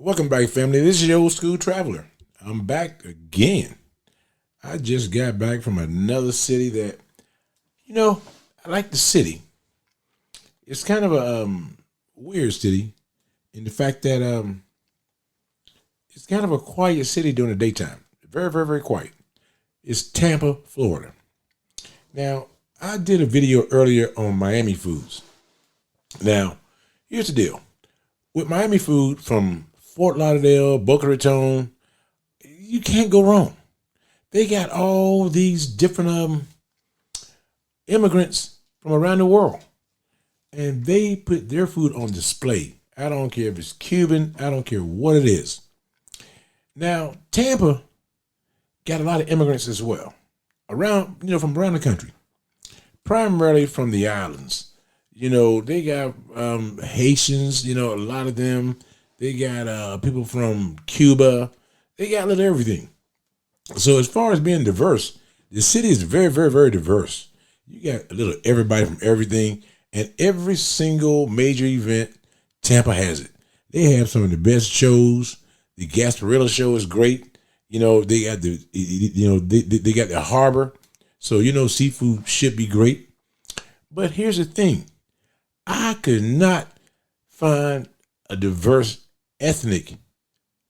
Welcome back, family. This is your old school traveler. I'm back again. I just got back from another city that, I like the city. It's kind of a weird city in the fact that it's kind of a quiet city during the daytime. Very, very, very quiet. It's Tampa, Florida. Now, I did a video earlier on Miami foods. Now, here's the deal. With Miami food from Fort Lauderdale, Boca Raton, you can't go wrong. They got all these different immigrants from around the world, and they put their food on display. I don't care if it's Cuban. I don't care what it is. Now, Tampa got a lot of immigrants as well, from around the country, primarily from the islands. They got Haitians, a lot of them. They got people from Cuba. They got a little everything. So as far as being diverse, the city is very, very, very diverse. You got a little everybody from everything, and every single major event, Tampa has it. They have some of the best shows. The Gasparilla show is great. They got they got the harbor, so seafood should be great. But here's the thing. I could not find a diverse ethnic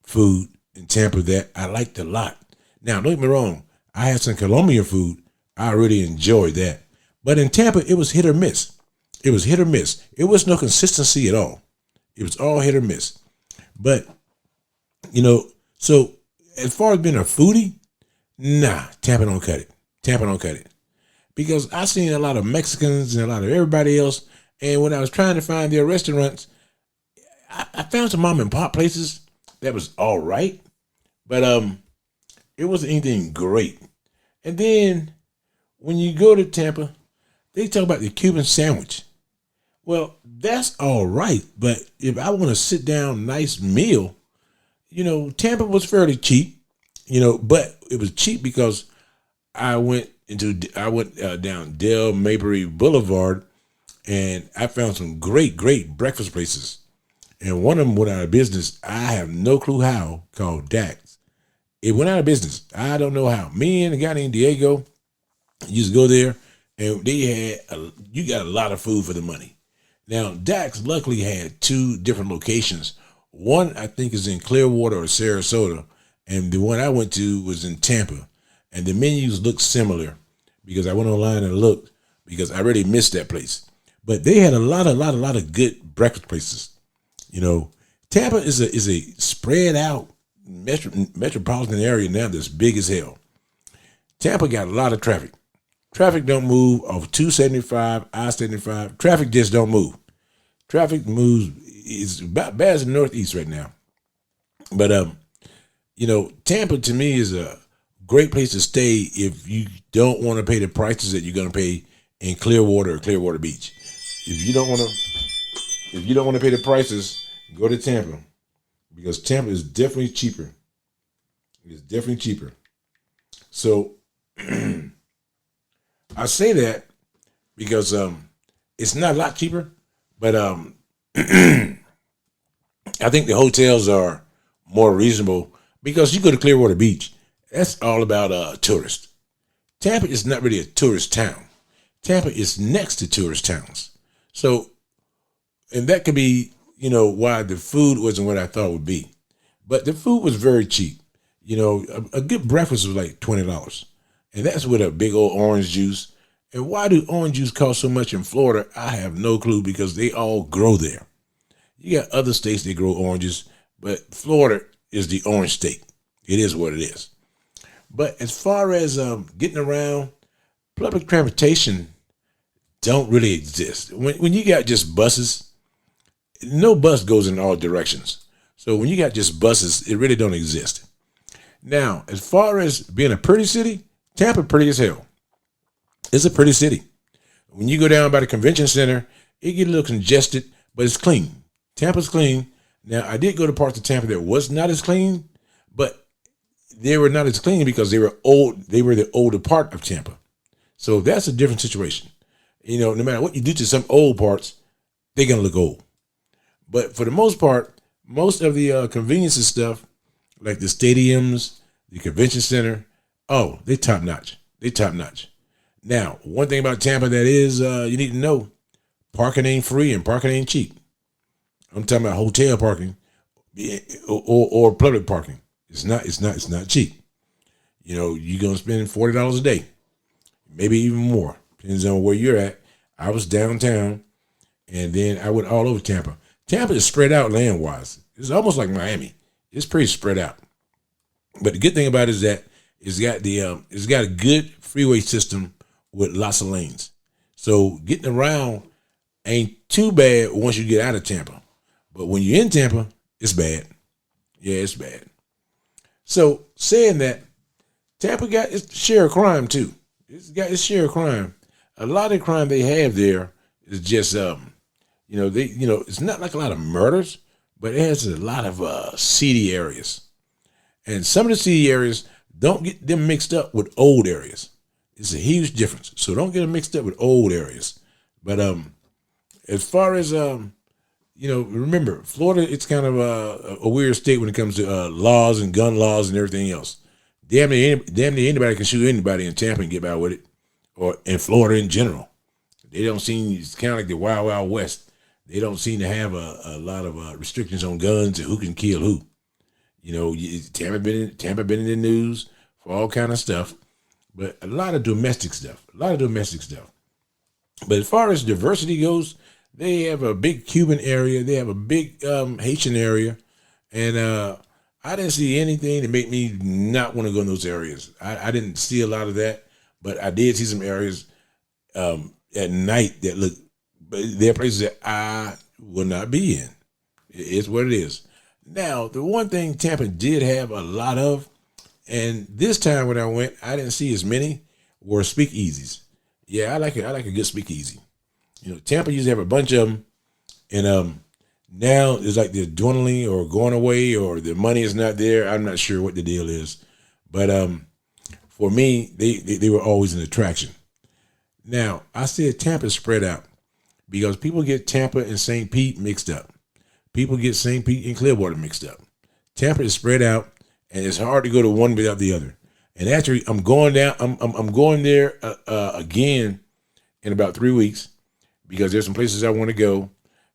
food in Tampa that I liked a lot. Now, don't get me wrong. I had some Colombian food. I really enjoyed that. But in Tampa, it was hit or miss. It was hit or miss. It was no consistency at all. It was all hit or miss. But, so as far as being a foodie, nah, Tampa don't cut it. Tampa don't cut it. Because I seen a lot of Mexicans and a lot of everybody else. And when I was trying to find their restaurants, I found some mom and pop places that was all right, but it wasn't anything great. And then when you go to Tampa, they talk about the Cuban sandwich. Well, that's all right, but if I want to sit down, nice meal, Tampa was fairly cheap, but it was cheap because I went down Del Mabry Boulevard, and I found some great breakfast places. And one of them went out of business. I have no clue how, called Dax. It went out of business. I don't know how. Me and a guy named Diego used to go there, and you got a lot of food for the money. Now, Dax luckily had two different locations. One, I think, is in Clearwater or Sarasota, and the one I went to was in Tampa. And the menus looked similar because I went online and looked because I really missed that place. But they had a lot of good breakfast places. Tampa is a spread out metropolitan area now that's big as hell. Tampa got a lot of traffic. Traffic don't move off 275, I-75. Traffic just don't move. Traffic moves is about bad as the Northeast right now. But Tampa to me is a great place to stay if you don't want to pay the prices that you're going to pay in Clearwater or Clearwater Beach. If you don't want to pay the prices, go to Tampa, because Tampa is definitely cheaper. It's definitely cheaper. So I say that because it's not a lot cheaper, but I think the hotels are more reasonable because you go to Clearwater Beach, that's all about tourists. Tampa is not really a tourist town. Tampa is next to tourist towns. So, and that could be, why the food wasn't what I thought it would be. But the food was very cheap. A good breakfast was like $20. And that's with a big old orange juice. And why do orange juice cost so much in Florida? I have no clue, because they all grow there. You got other states that grow oranges, but Florida is the orange state. It is what it is. But as far as getting around, public transportation don't really exist. When you got just buses, no bus goes in all directions. So when you got just buses, it really don't exist. Now, as far as being a pretty city, Tampa pretty as hell. It's a pretty city. When you go down by the convention center, it get a little congested, but it's clean. Tampa's clean. Now, I did go to parts of Tampa that was not as clean, but they were not as clean because they were old. They were the older part of Tampa. So that's a different situation. No matter what you do to some old parts, they're going to look old. But for the most part, most of the convenience and stuff, like the stadiums, the convention center, oh, they top notch. They top notch. Now, one thing about Tampa that is you need to know, parking ain't free and parking ain't cheap. I'm talking about hotel parking or public parking. It's not cheap. You know, you're gonna spend $40 a day, maybe even more. Depends on where you're at. I was downtown, and then I went all over Tampa. Tampa is spread out land wise. It's almost like Miami. It's pretty spread out. But the good thing about it is that it's got a good freeway system with lots of lanes. So getting around ain't too bad once you get out of Tampa. But when you're in Tampa, it's bad. Yeah, it's bad. So saying that, Tampa got its share of crime too. It's got its share of crime. A lot of the crime they have there is just it's not like a lot of murders, but it has a lot of seedy areas. And some of the seedy areas, don't get them mixed up with old areas. It's a huge difference. So don't get them mixed up with old areas. But as far as remember, Florida, it's kind of a weird state when it comes to laws and gun laws and everything else. Damn near anybody can shoot anybody in Tampa and get by with it, or in Florida in general. They don't seem, it's kind of like the Wild Wild West. They don't seem to have a lot of restrictions on guns and who can kill who. You know, Tampa been in the news for all kind of stuff, but a lot of domestic stuff. But as far as diversity goes, they have a big Cuban area. They have a big Haitian area, and I didn't see anything to make me not want to go in those areas. I didn't see a lot of that, but I did see some areas at night that look. But there are places that I will not be in. It's what it is. Now, the one thing Tampa did have a lot of, and this time when I went, I didn't see as many, were speakeasies. Yeah, I like it. I like a good speakeasy. You know, Tampa used to have a bunch of them, and now it's like they're dwindling or going away, or the money is not there. I'm not sure what the deal is, but for me, they were always an attraction. Now, I said Tampa spread out because people get Tampa and St. Pete mixed up. People get St. Pete and Clearwater mixed up. Tampa is spread out, and it's hard to go to one without the other. And actually, I'm going down. I'm going there again in about 3 weeks because there's some places I want to go,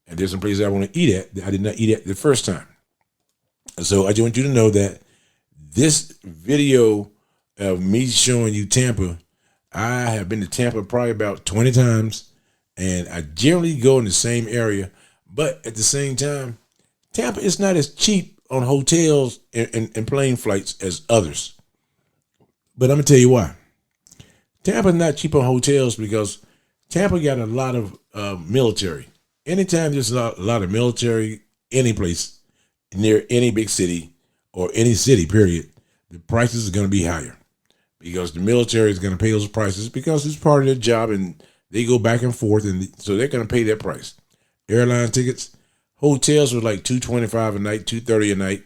and there's some places I want to eat at that I did not eat at the first time. So I just want you to know that this video of me showing you Tampa, I have been to Tampa probably about 20 times, and I generally go in the same area. But at the same time, Tampa is not as cheap on hotels and plane flights as others. But I'm going to tell you why. Tampa is not cheap on hotels because Tampa got a lot of military. Anytime there's a lot of military, any place near any big city or any city, period, the prices are going to be higher because the military is going to pay those prices because it's part of their job and they go back and forth, and so they're going to pay that price. Airline tickets, hotels were like $225 a night, $230 a night,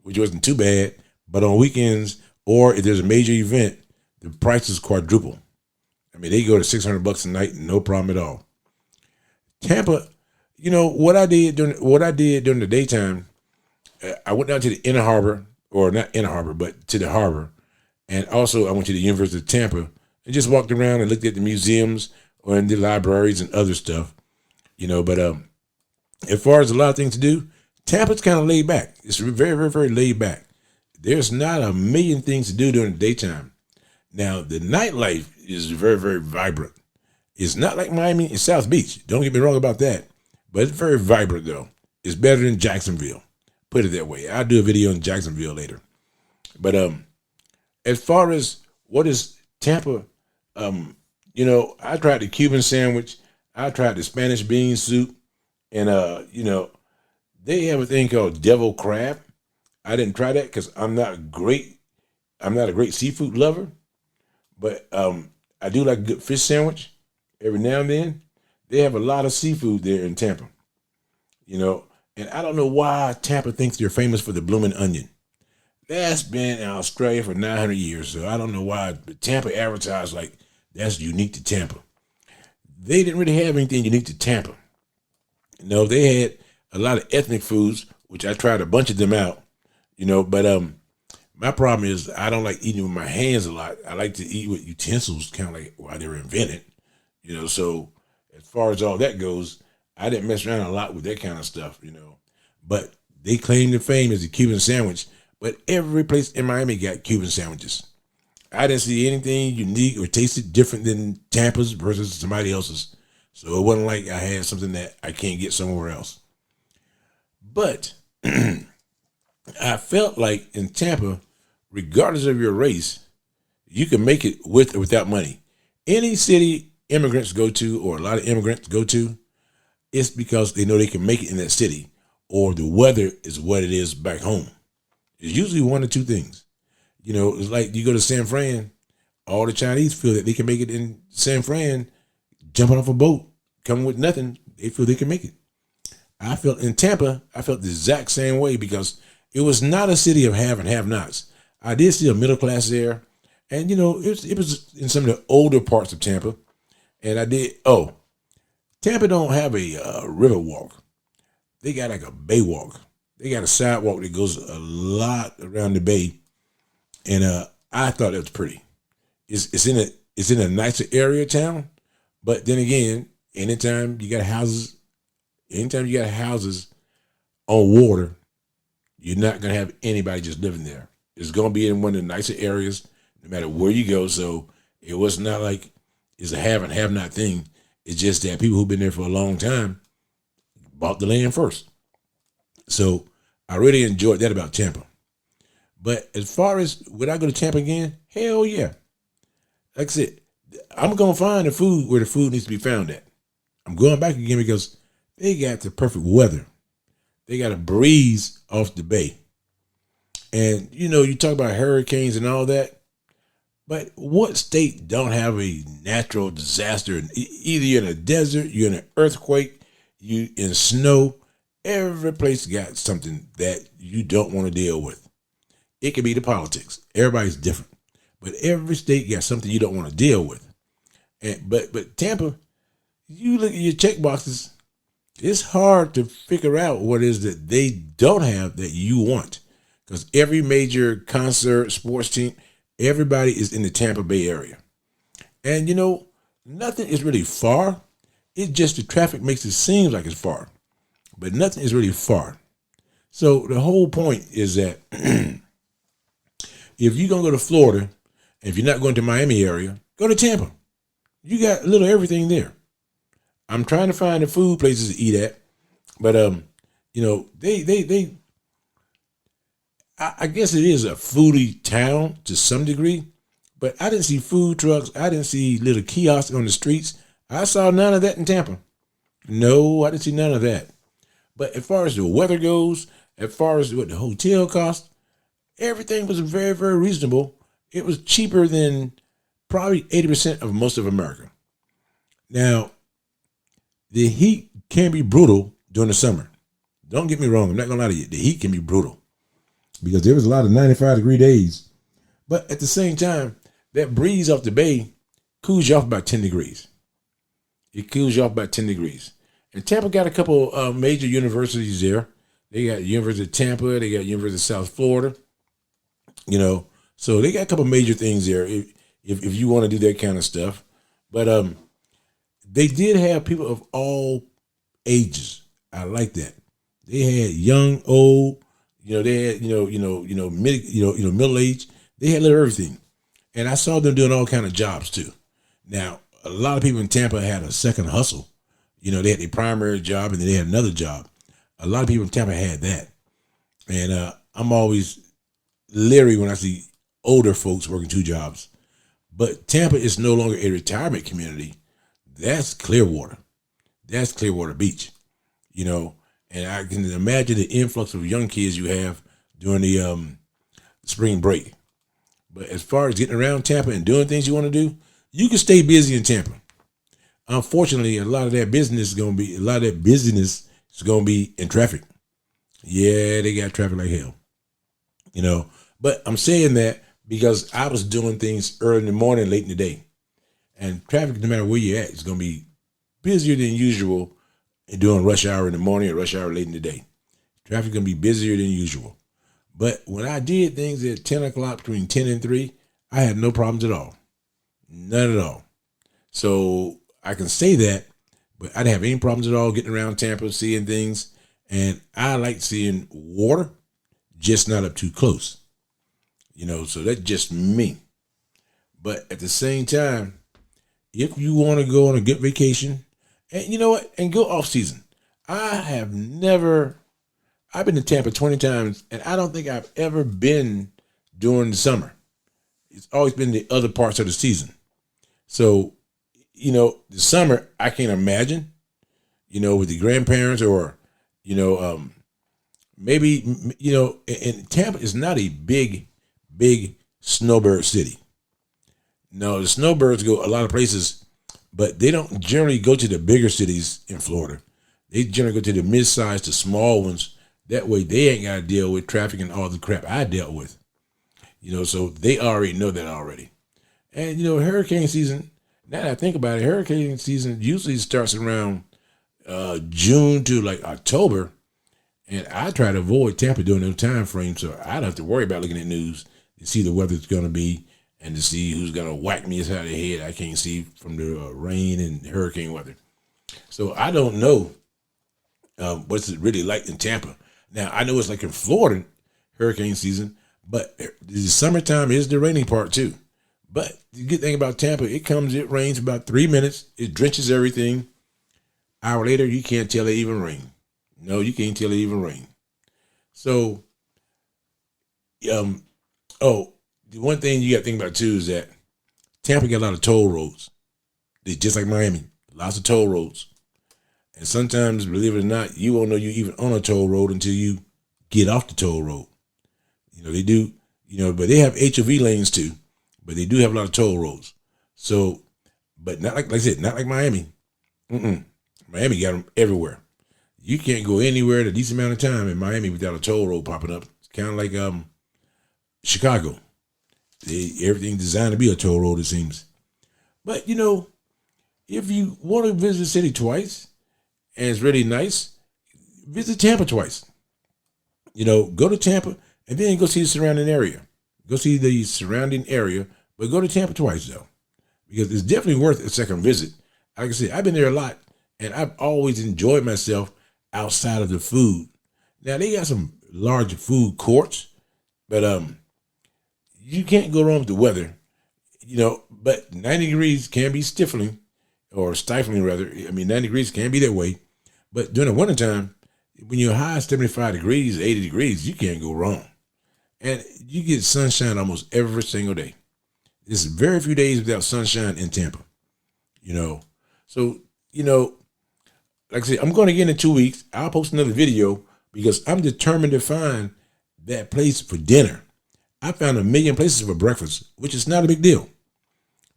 which wasn't too bad. But on weekends, or if there's a major event, the prices quadruple. I mean, they go to $600 a night, no problem at all. Tampa, you know what I did during the daytime. I went down to the inner harbor, or not inner harbor, but to the harbor, and also I went to the University of Tampa and just walked around and looked at the museums or in the libraries and other stuff. You know, but as far as a lot of things to do, Tampa's kind of laid back. It's very, very, very laid back. There's not a million things to do during the daytime. Now, the nightlife is very, very vibrant. It's not like Miami and South Beach. Don't get me wrong about that. But it's very vibrant, though. It's better than Jacksonville. Put it that way. I'll do a video in Jacksonville later. But as far as what is Tampa, I tried the Cuban sandwich. I tried the Spanish bean soup, and they have a thing called devil crab. I didn't try that because I'm not a great seafood lover, but I do like a good fish sandwich every now and then. They have a lot of seafood there in Tampa, and I don't know why Tampa thinks they're famous for the blooming onion. That's been in Australia for 900 years, so I don't know why Tampa advertised like that's unique to Tampa. They didn't really have anything unique to Tampa. They had a lot of ethnic foods, which I tried a bunch of them out, but my problem is I don't like eating with my hands a lot. I like to eat with utensils, kind of like why they were invented, so as far as all that goes, I didn't mess around a lot with that kind of stuff, but they claim the fame as a Cuban sandwich, but every place in Miami got Cuban sandwiches. I didn't see anything unique or tasted different than Tampa's versus somebody else's. So it wasn't like I had something that I can't get somewhere else. But I felt like in Tampa, regardless of your race, you can make it with or without money. Any city immigrants go to, or a lot of immigrants go to, it's because they know they can make it in that city, or the weather is what it is back home. It's usually one or two things. It's like you go to San Fran, all the Chinese feel that they can make it in San Fran, jumping off a boat, coming with nothing. They feel they can make it. I felt in Tampa, I felt the exact same way because it was not a city of have and have-nots. I did see a middle class there, and it was in some of the older parts of Tampa, and Tampa don't have a river walk. They got like a bay walk. They got a sidewalk that goes a lot around the bay, and I thought it was pretty. It's in a nicer area of town, but then again, anytime you got houses on water, you're not gonna have anybody just living there. It's gonna be in one of the nicer areas, no matter where you go. So it was not like it's a have and have not thing. It's just that people who've been there for a long time bought the land first. So I really enjoyed that about Tampa. But as far as would I go to Tampa again? Hell yeah. Like I said, I'm going to find the food where the food needs to be found at. I'm going back again because they got the perfect weather. They got a breeze off the bay. And, you talk about hurricanes and all that, but what state don't have a natural disaster? Either you're in a desert, you're in an earthquake, you in snow. Every place got something that you don't want to deal with. It could be the politics. Everybody's different. But every state got something you don't want to deal with. But Tampa, you look at your check boxes, it's hard to figure out what it is that they don't have that you want. Because every major concert, sports team, everybody is in the Tampa Bay area. And nothing is really far. It's just the traffic makes it seem like it's far. But nothing is really far. So the whole point is that if you're going to go to Florida, and if you're not going to Miami area, go to Tampa. You got a little everything there. I'm trying to find the food places to eat at, but I guess it is a foodie town to some degree, but I didn't see food trucks. I didn't see little kiosks on the streets. I saw none of that in Tampa. No, I didn't see none of that. But as far as the weather goes, as far as what the hotel cost, everything was very, very reasonable. It was cheaper than probably 80% of most of America. Now, the heat can be brutal during the summer. Don't get me wrong. I'm not going to lie to you. The heat can be brutal because there was a lot of 95-degree days. But at the same time, that breeze off the bay cools you off about 10 degrees. It cools you off about 10 degrees. And Tampa got a couple major universities there. They got University of Tampa. They got University of South Florida. So they got a couple major things there if you want to do that kind of stuff. But they did have people of all ages. I like that. They had young, old. They had middle age. They had little everything, and I saw them doing all kind of jobs too. Now, a lot of people in Tampa had a second hustle. They had their primary job and then they had another job. A lot of people in Tampa had that. And I'm always leery when I see older folks working two jobs. But Tampa is no longer a retirement community. That's Clearwater. That's Clearwater Beach. And I can imagine the influx of young kids you have during the spring break. But as far as getting around Tampa and doing things you want to do, you can stay busy in Tampa. Unfortunately, a lot of that business is going to be in traffic. Yeah, they got traffic like hell. But I'm saying that because I was doing things early in the morning, late in the day. And traffic, no matter where you're at, is going to be busier than usual during rush hour in the morning or rush hour late in the day. Traffic's gonna be busier than usual. But when I did things at 10 o'clock between 10 and 3, I had no problems at all. None at all. So I can say that, but I didn't have any problems at all getting around Tampa, seeing things. And I like seeing water, just not up too close. So that's just me. But at the same time, if you want to go on a good vacation, and you know what, and go off season. I've been to Tampa 20 times, and I don't think I've ever been during the summer. It's always been the other parts of the season. So, the summer, I can't imagine, with the grandparents or, maybe, and Tampa is not a big snowbird city. No, the snowbirds go a lot of places, but they don't generally go to the bigger cities in Florida. They generally go to the mid-sized to small ones. That way they ain't got to deal with traffic and all the crap I dealt with. So they already know that already. And, hurricane season, now that I think about it, hurricane season usually starts around June to like October. And I try to avoid Tampa during those time frames, so I don't have to worry about looking at news to see the weather it's going to be and to see who's going to whack me inside the head. I can't see from the rain and hurricane weather. So I don't know what's it really like in Tampa. Now, I know it's like in Florida, hurricane season, but the summertime is the raining part too. But the good thing about Tampa, it rains about 3 minutes. It drenches everything. Hour later, you can't tell it even rained. No, you can't tell it even rained. So, the one thing you got to think about too is that Tampa got a lot of toll roads. They just like Miami, lots of toll roads. And sometimes, believe it or not, you won't know you're even on a toll road until you get off the toll road. They do, but they have HOV lanes too, but they do have a lot of toll roads. So, but not like I said, not like Miami. Miami got them everywhere. You can't go anywhere at a decent amount of time in Miami without a toll road popping up. It's kind of like Chicago. Everything's designed to be a toll road, it seems. But, if you want to visit the city twice, and it's really nice, visit Tampa twice. Go to Tampa and then go see the surrounding area. Go see the surrounding area, but go to Tampa twice, though, because it's definitely worth a second visit. Like I said, I've been there a lot, and I've always enjoyed myself outside of the food. Now, they got some large food courts, but you can't go wrong with the weather, but 90 degrees can be stifling, or stifling rather. 90 degrees can be that way. But during the wintertime, when you're high 75 degrees, 80 degrees, you can't go wrong. And you get sunshine almost every single day. There's very few days without sunshine in Tampa, So, like I said, I'm going to get in 2 weeks. I'll post another video because I'm determined to find that place for dinner. I found 1 million places for breakfast, which is not a big deal.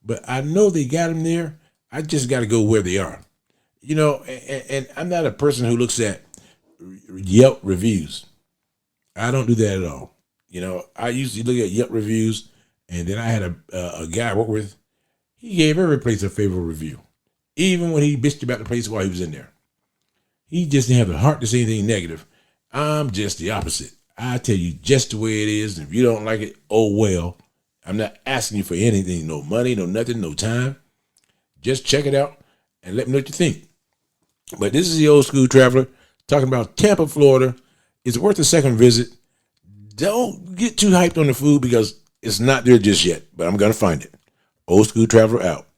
But I know they got them there. I just got to go where they are. And I'm not a person who looks at Yelp reviews. I don't do that at all. I usually look at Yelp reviews, and then I had a guy I work with. He gave every place a favorable review, even when he bitched about the place while he was in there. He just didn't have the heart to say anything negative. I'm just the opposite. I tell you just the way it is. And if you don't like it, oh well. I'm not asking you for anything, no money, no nothing, no time. Just check it out and let me know what you think. But this is the Old School Traveler talking about Tampa, Florida. It's worth a second visit. Don't get too hyped on the food because it's not there just yet, but I'm going to find it. Old School Traveler out.